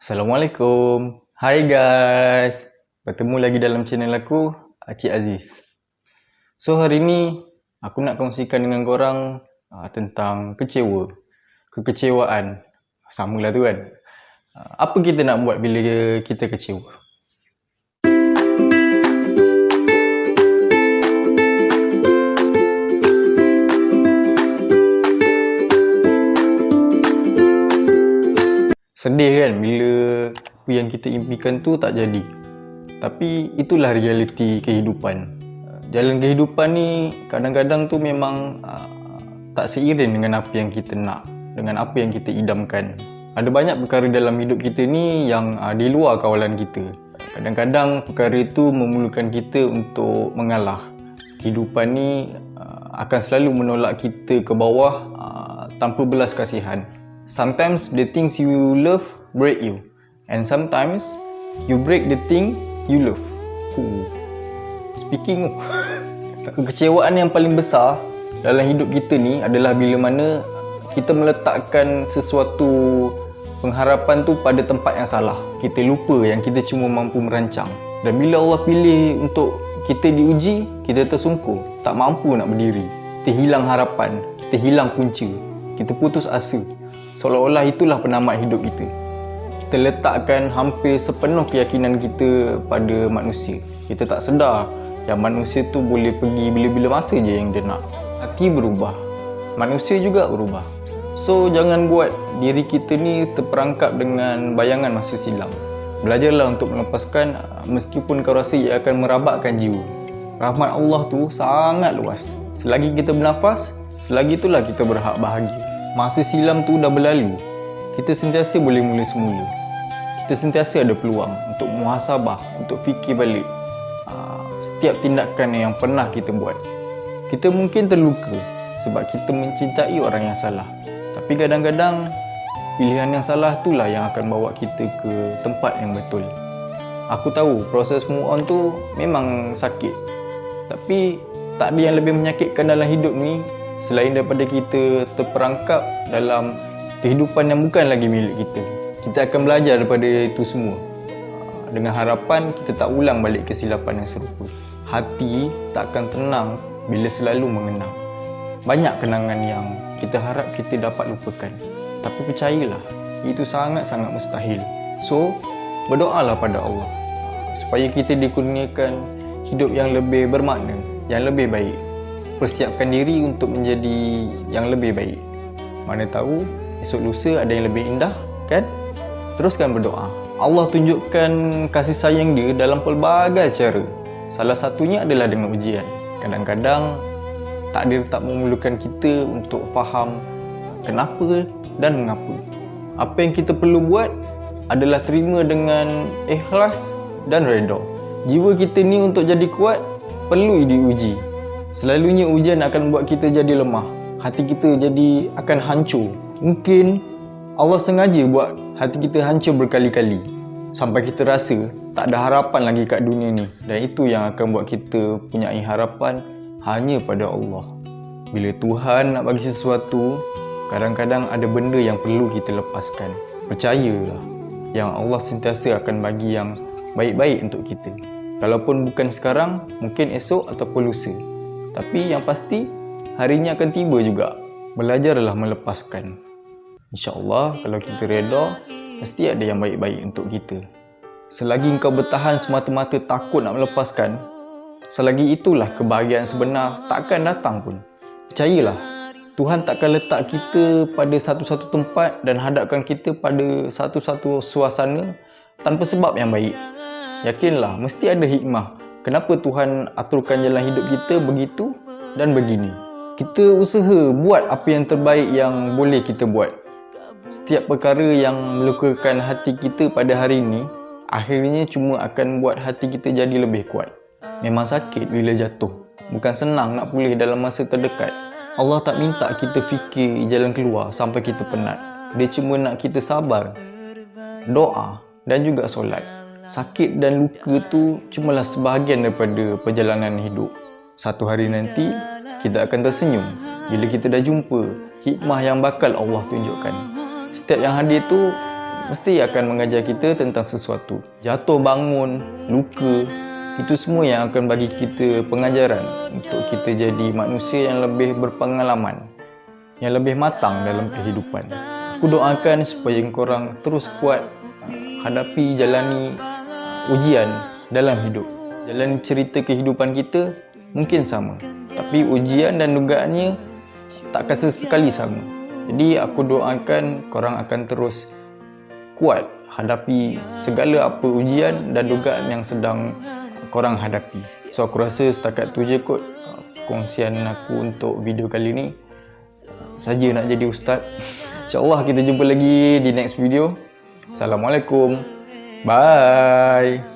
Assalamualaikum. Hai guys. Bertemu lagi dalam channel aku, Cik Aziz. So hari ni aku nak kongsikan dengan korang tentang kekecewaan. Samalah tu kan. Apa kita nak buat bila kita kecewa? Sedih kan bila apa yang kita impikan tu tak jadi. Tapi itulah realiti kehidupan. Jalan kehidupan ni kadang-kadang tu memang tak seiring dengan apa yang kita nak, dengan apa yang kita idamkan. Ada banyak perkara dalam hidup kita ni yang di luar kawalan kita. Kadang-kadang perkara itu memerlukan kita untuk mengalah. Kehidupan ni akan selalu menolak kita ke bawah tanpa belas kasihan. Sometimes the things you love break you, and sometimes you break the thing you love. Speaking kekecewaan yang paling besar dalam hidup kita ni adalah bila mana kita meletakkan sesuatu pengharapan tu pada tempat yang salah. Kita lupa yang kita cuma mampu merancang. Dan bila Allah pilih untuk kita diuji, kita tersungkur, tak mampu nak berdiri. Kita hilang harapan, kita hilang punca, kita putus asa. Seolah-olah itulah penamat hidup kita. Kita letakkan hampir sepenuh keyakinan kita pada manusia. Kita tak sedar yang manusia tu boleh pergi bila-bila masa je yang dia nak. Hati berubah, manusia juga berubah. So jangan buat diri kita ni terperangkap dengan bayangan masa silam. Belajarlah untuk melepaskan meskipun kau rasa ia akan merabatkan jiwa. Rahmat Allah tu sangat luas. Selagi kita bernafas, selagi itulah kita berhak bahagia. Masa silam tu dah berlalu. Kita sentiasa boleh mula semula. Kita sentiasa ada peluang untuk muhasabah, untuk fikir balik setiap tindakan yang pernah kita buat. Kita mungkin terluka sebab kita mencintai orang yang salah. Tapi kadang-kadang pilihan yang salah itulah yang akan bawa kita ke tempat yang betul. Aku tahu proses move on tu memang sakit. Tapi tak ada yang lebih menyakitkan dalam hidup ni selain daripada kita terperangkap dalam kehidupan yang bukan lagi milik kita. Kita akan belajar daripada itu semua dengan harapan kita tak ulang balik kesilapan yang serupa. Hati tak akan tenang bila selalu mengenang. Banyak kenangan yang kita harap kita dapat lupakan, tapi percayalah, itu sangat-sangat mustahil. So, berdoalah pada Allah supaya kita dikurniakan hidup yang lebih bermakna, yang lebih baik. Persiapkan diri untuk menjadi yang lebih baik. Mana tahu esok lusa ada yang lebih indah, kan? Teruskan berdoa. Allah tunjukkan kasih sayang dia dalam pelbagai cara. Salah satunya adalah dengan ujian. Kadang-kadang takdir tak memerlukan kita untuk faham kenapa dan mengapa. Apa yang kita perlu buat adalah terima dengan ikhlas dan redha. Jiwa kita ni untuk jadi kuat perlu diuji. Selalunya ujian akan buat kita jadi lemah. Hati kita jadi akan hancur. Mungkin Allah sengaja buat hati kita hancur berkali-kali sampai kita rasa tak ada harapan lagi kat dunia ni. Dan itu yang akan buat kita punyai harapan hanya pada Allah. Bila Tuhan nak bagi sesuatu, kadang-kadang ada benda yang perlu kita lepaskan. Percayalah yang Allah sentiasa akan bagi yang baik-baik untuk kita. Kalaupun bukan sekarang, mungkin esok ataupun lusa. Tapi yang pasti, harinya akan tiba juga. Belajarlah melepaskan. InsyaAllah, kalau kita reda, mesti ada yang baik-baik untuk kita. Selagi engkau bertahan semata-mata takut nak melepaskan, selagi itulah kebahagiaan sebenar takkan datang pun. Percayalah, Tuhan takkan letak kita pada satu-satu tempat dan hadapkan kita pada satu-satu suasana tanpa sebab yang baik. Yakinlah, mesti ada hikmah kenapa Tuhan aturkan jalan hidup kita begitu dan begini. Kita usaha buat apa yang terbaik yang boleh kita buat. Setiap perkara yang melukakan hati kita pada hari ini, akhirnya cuma akan buat hati kita jadi lebih kuat. Memang sakit bila jatuh. Bukan senang nak pulih dalam masa terdekat. Allah tak minta kita fikir jalan keluar sampai kita penat. Dia cuma nak kita sabar, doa dan juga solat. Sakit dan luka tu cumalah sebahagian daripada perjalanan hidup. Satu hari nanti, kita akan tersenyum bila kita dah jumpa hikmah yang bakal Allah tunjukkan. Setiap yang hadir tu mesti akan mengajar kita tentang sesuatu. Jatuh bangun, luka, itu semua yang akan bagi kita pengajaran untuk kita jadi manusia yang lebih berpengalaman, yang lebih matang dalam kehidupan. Aku doakan supaya korang terus kuat hadapi, jalani ujian dalam hidup. Jalan cerita kehidupan kita mungkin sama, tapi ujian dan dugaannya takkan sesekali sama. Jadi aku doakan korang akan terus kuat hadapi segala apa ujian dan dugaan yang sedang korang hadapi. So aku rasa setakat tu je kot kongsian aku untuk video kali ni. Saja nak jadi ustaz. InsyaAllah kita jumpa lagi di next video. Assalamualaikum. Bye.